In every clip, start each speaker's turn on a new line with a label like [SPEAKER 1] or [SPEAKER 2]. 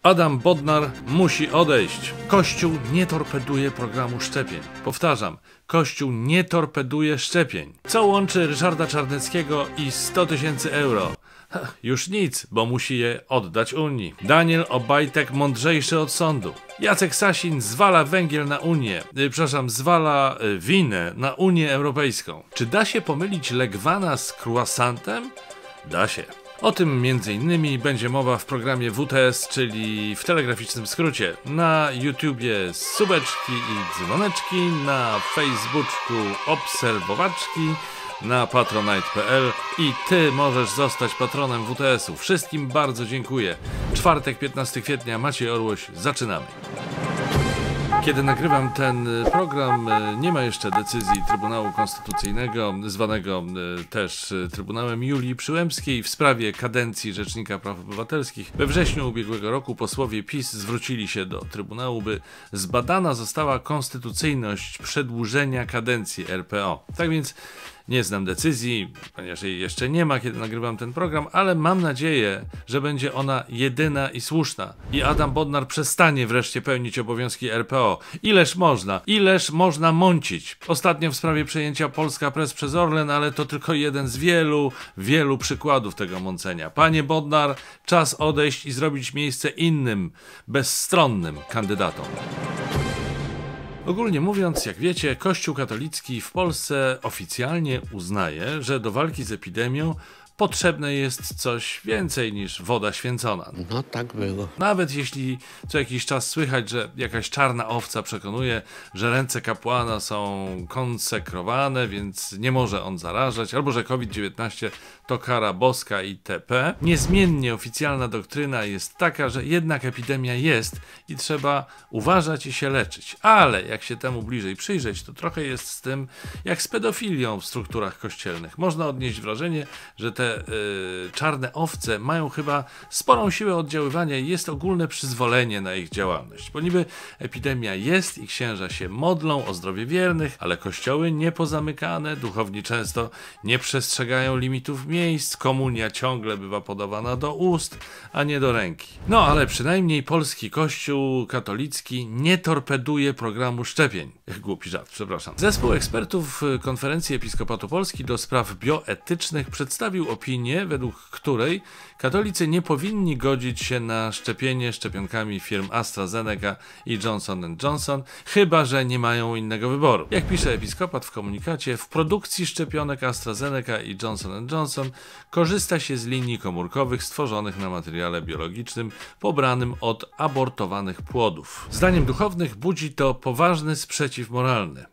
[SPEAKER 1] Adam Bodnar musi odejść. Kościół nie torpeduje programu szczepień. Powtarzam, Kościół nie torpeduje szczepień. Co łączy Ryszarda Czarneckiego i 100 000 euro? Już nic, bo musi je oddać Unii. Daniel Obajtek mądrzejszy od sądu. Jacek Sasin zwala węgiel na Unię. Zwala winę na Unię Europejską. Czy da się pomylić Legwana z croissantem? Da się. O tym m.in. będzie mowa w programie WTS, czyli w telegraficznym skrócie. Na YouTubie subeczki i dzwoneczki, na Facebooku obserwowaczki, na patronite.pl i ty możesz zostać patronem WTS-u. Wszystkim bardzo dziękuję. Czwartek, 15 kwietnia, Maciej Orłoś, zaczynamy. Kiedy nagrywam ten program, nie ma jeszcze decyzji Trybunału Konstytucyjnego, zwanego też Trybunałem Julii Przyłębskiej w sprawie kadencji Rzecznika Praw Obywatelskich. We wrześniu ubiegłego roku posłowie PiS zwrócili się do Trybunału, by zbadana została konstytucyjność przedłużenia kadencji RPO. Tak więc nie znam decyzji, ponieważ jej jeszcze nie ma, kiedy nagrywam ten program, ale mam nadzieję, że będzie ona jedyna i słuszna. I Adam Bodnar przestanie wreszcie pełnić obowiązki RPO. Ileż można mącić. Ostatnio w sprawie przejęcia Polska Press przez Orlen, ale to tylko jeden z wielu przykładów tego mącenia. Panie Bodnar, czas odejść i zrobić miejsce innym, bezstronnym kandydatom. Ogólnie mówiąc, jak wiecie, Kościół katolicki w Polsce oficjalnie uznaje, że do walki z epidemią potrzebne jest coś więcej niż woda święcona.
[SPEAKER 2] No tak było.
[SPEAKER 1] Nawet jeśli co jakiś czas słychać, że jakaś czarna owca przekonuje, że ręce kapłana są konsekrowane, więc nie może on zarażać, albo że COVID-19 to kara boska itp. Niezmiennie oficjalna doktryna jest taka, że jednak epidemia jest i trzeba uważać i się leczyć. Ale jak się temu bliżej przyjrzeć, to trochę jest z tym jak z pedofilią w strukturach kościelnych. Można odnieść wrażenie, że te czarne owce mają chyba sporą siłę oddziaływania i jest ogólne przyzwolenie na ich działalność. Bo niby epidemia jest i księża się modlą o zdrowie wiernych, ale kościoły nie pozamykane, duchowni często nie przestrzegają limitów miejsc, komunia ciągle bywa podawana do ust, a nie do ręki. No ale przynajmniej polski kościół katolicki nie torpeduje programu szczepień. Głupi żart, przepraszam. Zespół ekspertów Konferencji Episkopatu Polski do spraw bioetycznych przedstawił opinię, według której katolicy nie powinni godzić się na szczepienie szczepionkami firm AstraZeneca i Johnson & Johnson, chyba że nie mają innego wyboru. Jak pisze episkopat w komunikacie, w produkcji szczepionek AstraZeneca i Johnson & Johnson korzysta się z linii komórkowych stworzonych na materiale biologicznym pobranym od abortowanych płodów. Zdaniem duchownych budzi to poważny sprzeciw moralny.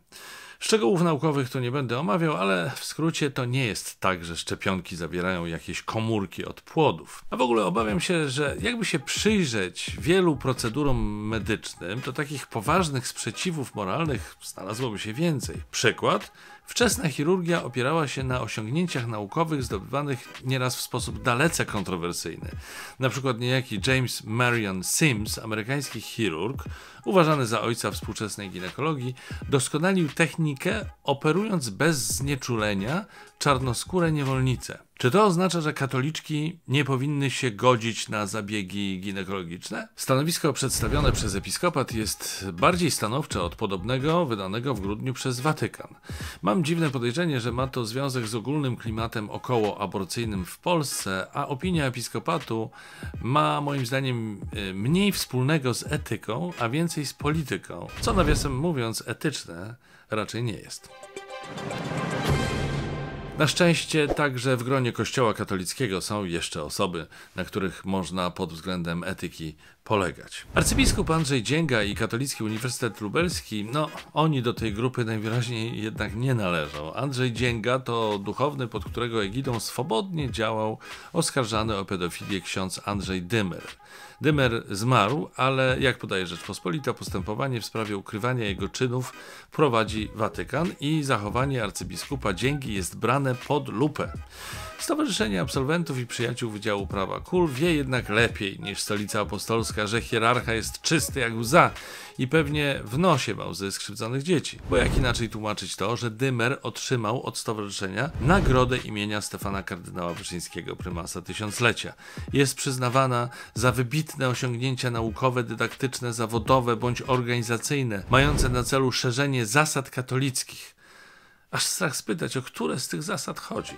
[SPEAKER 1] Szczegółów naukowych tu nie będę omawiał, ale w skrócie to nie jest tak, że szczepionki zawierają jakieś komórki od płodów. A w ogóle obawiam się, że jakby się przyjrzeć wielu procedurom medycznym, to takich poważnych sprzeciwów moralnych znalazłoby się więcej. Przykład? Wczesna chirurgia opierała się na osiągnięciach naukowych zdobywanych nieraz w sposób dalece kontrowersyjny. Na przykład niejaki James Marion Sims, amerykański chirurg, uważany za ojca współczesnej ginekologii, doskonalił technikę, operując bez znieczulenia czarnoskóre niewolnice. Czy to oznacza, że katoliczki nie powinny się godzić na zabiegi ginekologiczne? Stanowisko przedstawione przez episkopat jest bardziej stanowcze od podobnego wydanego w grudniu przez Watykan. Mam dziwne podejrzenie, że ma to związek z ogólnym klimatem okołoaborcyjnym w Polsce, a opinia episkopatu ma moim zdaniem mniej wspólnego z etyką, a więcej z polityką, co nawiasem mówiąc etyczne raczej nie jest. Na szczęście także w gronie Kościoła katolickiego są jeszcze osoby, na których można pod względem etyki polegać. Arcybiskup Andrzej Dzięga i Katolicki Uniwersytet Lubelski, oni do tej grupy najwyraźniej jednak nie należą. Andrzej Dzięga to duchowny, pod którego egidą swobodnie działał oskarżany o pedofilię ksiądz Andrzej Dymer. Dymer zmarł, ale jak podaje Rzeczpospolita, postępowanie w sprawie ukrywania jego czynów prowadzi Watykan i zachowanie arcybiskupa Dzięgi jest brane brane pod lupę. Stowarzyszenie Absolwentów i Przyjaciół Wydziału Prawa KUL wie jednak lepiej niż Stolica Apostolska, że hierarcha jest czysty jak łza i pewnie w nosie ma łzy skrzywdzonych dzieci. Bo jak inaczej tłumaczyć to, że Dymer otrzymał od stowarzyszenia nagrodę imienia Stefana Kardynała Wyszyńskiego, prymasa tysiąclecia. Jest przyznawana za wybitne osiągnięcia naukowe, dydaktyczne, zawodowe bądź organizacyjne, mające na celu szerzenie zasad katolickich. Aż strach spytać, o które z tych zasad chodzi.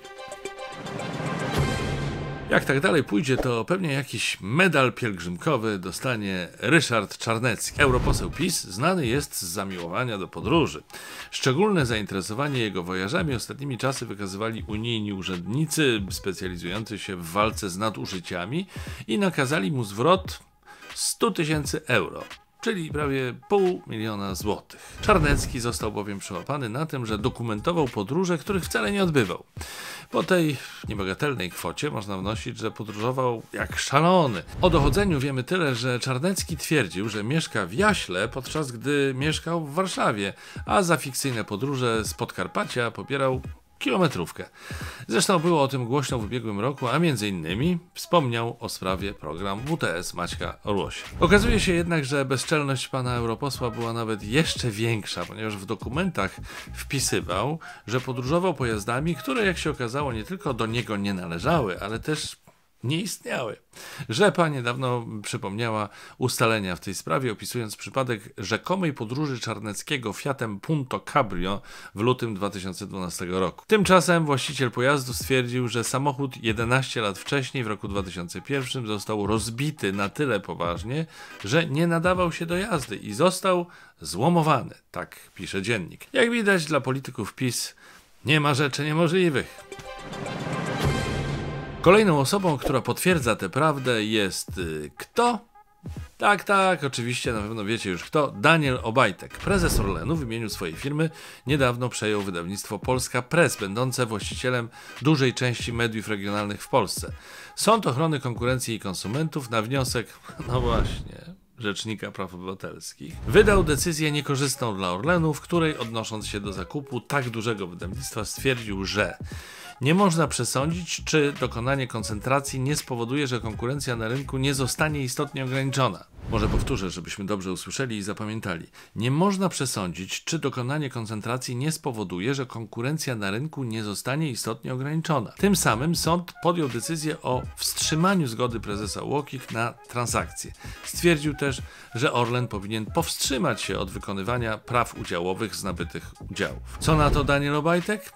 [SPEAKER 1] Jak tak dalej pójdzie, to pewnie jakiś medal pielgrzymkowy dostanie Ryszard Czarnecki. Europoseł PiS znany jest z zamiłowania do podróży. Szczególne zainteresowanie jego wojażami ostatnimi czasy wykazywali unijni urzędnicy specjalizujący się w walce z nadużyciami i nakazali mu zwrot 100 000 euro. Czyli prawie 500 000 złotych. Czarnecki został bowiem przyłapany na tym, że dokumentował podróże, których wcale nie odbywał. Po tej niebagatelnej kwocie można wnosić, że podróżował jak szalony. O dochodzeniu wiemy tyle, że Czarnecki twierdził, że mieszka w Jaśle, podczas gdy mieszkał w Warszawie, a za fikcyjne podróże z Podkarpacia pobierał kilometrówkę. Zresztą było o tym głośno w ubiegłym roku, a między innymi wspomniał o sprawie program WTS Maćka Orłosia. Okazuje się jednak, że bezczelność pana europosła była nawet jeszcze większa, ponieważ w dokumentach wpisywał, że podróżował pojazdami, które jak się okazało nie tylko do niego nie należały, ale też nie istniały. Rzepa niedawno przypomniała ustalenia w tej sprawie, opisując przypadek rzekomej podróży Czarneckiego Fiatem Punto Cabrio w lutym 2012 roku. Tymczasem właściciel pojazdu stwierdził, że samochód 11 lat wcześniej, w roku 2001, został rozbity na tyle poważnie, że nie nadawał się do jazdy i został złomowany. Tak pisze dziennik. Jak widać, dla polityków PiS nie ma rzeczy niemożliwych. Kolejną osobą, która potwierdza tę prawdę, jest kto? Tak, oczywiście, na pewno wiecie już kto. Daniel Obajtek, prezes Orlenu, w imieniu swojej firmy niedawno przejął wydawnictwo Polska Press, będące właścicielem dużej części mediów regionalnych w Polsce. Sąd Ochrony Konkurencji i Konsumentów na wniosek, no właśnie, Rzecznika Praw Obywatelskich, wydał decyzję niekorzystną dla Orlenu, w której, odnosząc się do zakupu tak dużego wydawnictwa, stwierdził, że nie można przesądzić, czy dokonanie koncentracji nie spowoduje, że konkurencja na rynku nie zostanie istotnie ograniczona. Może powtórzę, żebyśmy dobrze usłyszeli i zapamiętali. Nie można przesądzić, czy dokonanie koncentracji nie spowoduje, że konkurencja na rynku nie zostanie istotnie ograniczona. Tym samym sąd podjął decyzję o wstrzymaniu zgody prezesa UOKiK na transakcję. Stwierdził też, że Orlen powinien powstrzymać się od wykonywania praw udziałowych z nabytych udziałów. Co na to Daniel Obajtek?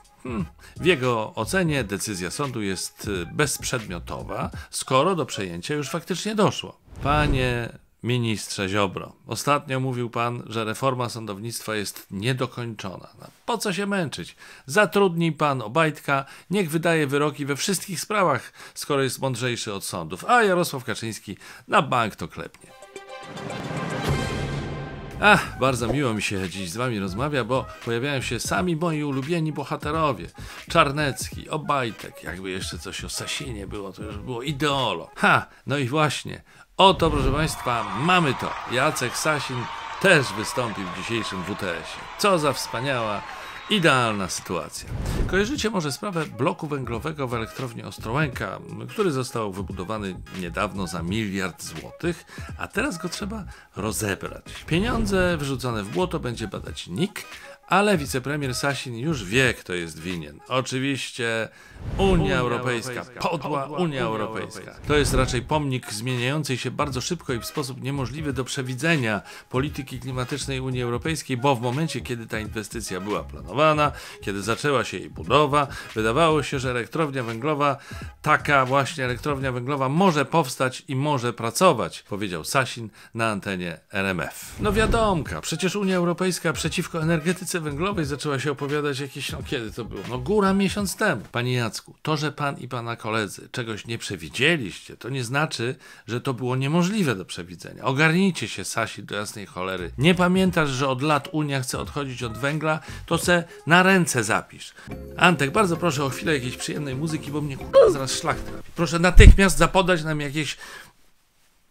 [SPEAKER 1] W jego ocenie decyzja sądu jest bezprzedmiotowa, skoro do przejęcia już faktycznie doszło. Panie ministrze Ziobro, ostatnio mówił pan, że reforma sądownictwa jest niedokończona. No, po co się męczyć? Zatrudnij pan Obajtka, niech wydaje wyroki we wszystkich sprawach, skoro jest mądrzejszy od sądów, a Jarosław Kaczyński na bank to klepnie. Bardzo miło mi się dziś z wami rozmawia, bo pojawiają się sami moi ulubieni bohaterowie. Czarnecki, Obajtek, jakby jeszcze coś o Sasinie było, to już było ideolo. No i właśnie, oto proszę państwa, mamy to. Jacek Sasin też wystąpi w dzisiejszym WTS-ie. Co za wspaniała, idealna sytuacja. Kojarzycie może sprawę bloku węglowego w elektrowni Ostrołęka, który został wybudowany niedawno za 1 miliard złotych, a teraz go trzeba rozebrać. Pieniądze wyrzucone w błoto będzie badać NIK, ale wicepremier Sasin już wie, kto jest winien. Oczywiście Unia Europejska, podła Unia Europejska. To jest raczej pomnik zmieniającej się bardzo szybko i w sposób niemożliwy do przewidzenia polityki klimatycznej Unii Europejskiej, bo w momencie, kiedy ta inwestycja była planowana, kiedy zaczęła się jej budowa, wydawało się, że elektrownia węglowa, taka właśnie elektrownia węglowa może powstać i może pracować, powiedział Sasin na antenie RMF. No wiadomka, przecież Unia Europejska przeciwko energetyce węglowej zaczęła się opowiadać jakieś, kiedy to było? Góra miesiąc temu. Panie Jacku, to, że pan i pana koledzy czegoś nie przewidzieliście, to nie znaczy, że to było niemożliwe do przewidzenia. Ogarnijcie się, Sasin, do jasnej cholery. Nie pamiętasz, że od lat Unia chce odchodzić od węgla? To se na ręce zapisz. Antek, bardzo proszę o chwilę jakiejś przyjemnej muzyki, bo mnie zaraz szlak trafi. Proszę natychmiast zapodać nam jakieś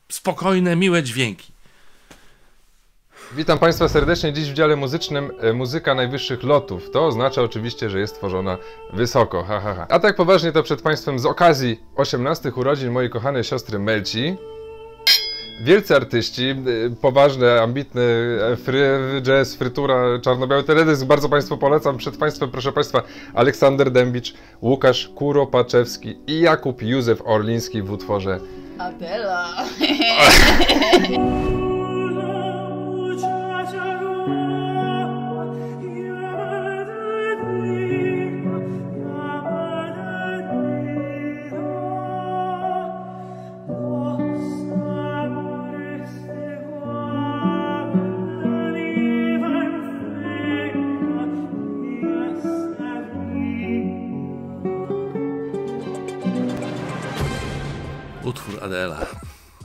[SPEAKER 1] spokojne, miłe dźwięki.
[SPEAKER 2] Witam Państwa serdecznie. Dziś w dziale muzycznym muzyka najwyższych lotów. To oznacza oczywiście, że jest tworzona wysoko. Ha, ha, ha. A tak poważnie to przed Państwem z okazji 18 urodzin mojej kochanej siostry Melci. Wielcy artyści, poważne, ambitny jazz, frytura, czarno-biały teledysk. Bardzo Państwu polecam. Przed Państwem, proszę Państwa, Aleksander Dębicz, Łukasz Kuropaczewski i Jakub Józef Orliński w utworze
[SPEAKER 3] Adela.
[SPEAKER 1] Utwór Adela.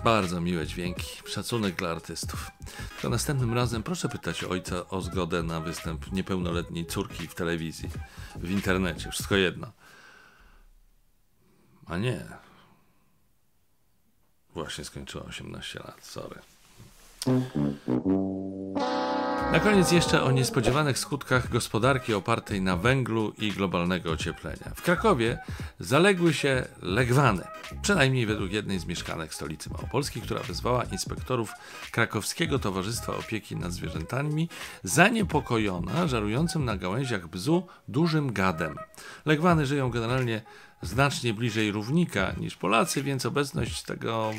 [SPEAKER 1] Bardzo miłe dźwięki. Szacunek dla artystów. Tylko następnym razem proszę pytać ojca o zgodę na występ niepełnoletniej córki w telewizji, w internecie. Wszystko jedno. A nie. Właśnie skończyła 18 lat. Sorry. Na koniec jeszcze o niespodziewanych skutkach gospodarki opartej na węglu i globalnego ocieplenia. W Krakowie zaległy się legwany, przynajmniej według jednej z mieszkanek stolicy Małopolski, która wezwała inspektorów Krakowskiego Towarzystwa Opieki nad Zwierzętami, zaniepokojona żerującym na gałęziach bzu dużym gadem. Legwany żyją generalnie znacznie bliżej równika niż Polacy, więc obecność tego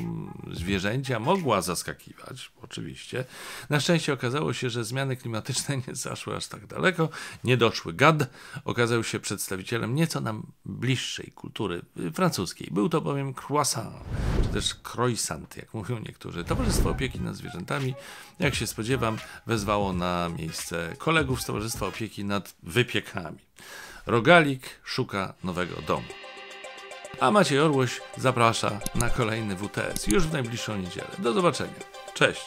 [SPEAKER 1] zwierzęcia mogła zaskakiwać, oczywiście. Na szczęście okazało się, że zmiany klimatyczne nie zaszły aż tak daleko, nie doszły. Gad okazał się przedstawicielem nieco nam bliższej kultury francuskiej. Był to bowiem croissant, czy też croissant, jak mówią niektórzy. Towarzystwo Opieki nad Zwierzętami, jak się spodziewam, wezwało na miejsce kolegów z Towarzystwa Opieki nad Wypiekami. Rogalik szuka nowego domu. A Maciej Orłoś zaprasza na kolejny WTS już w najbliższą niedzielę. Do zobaczenia. Cześć!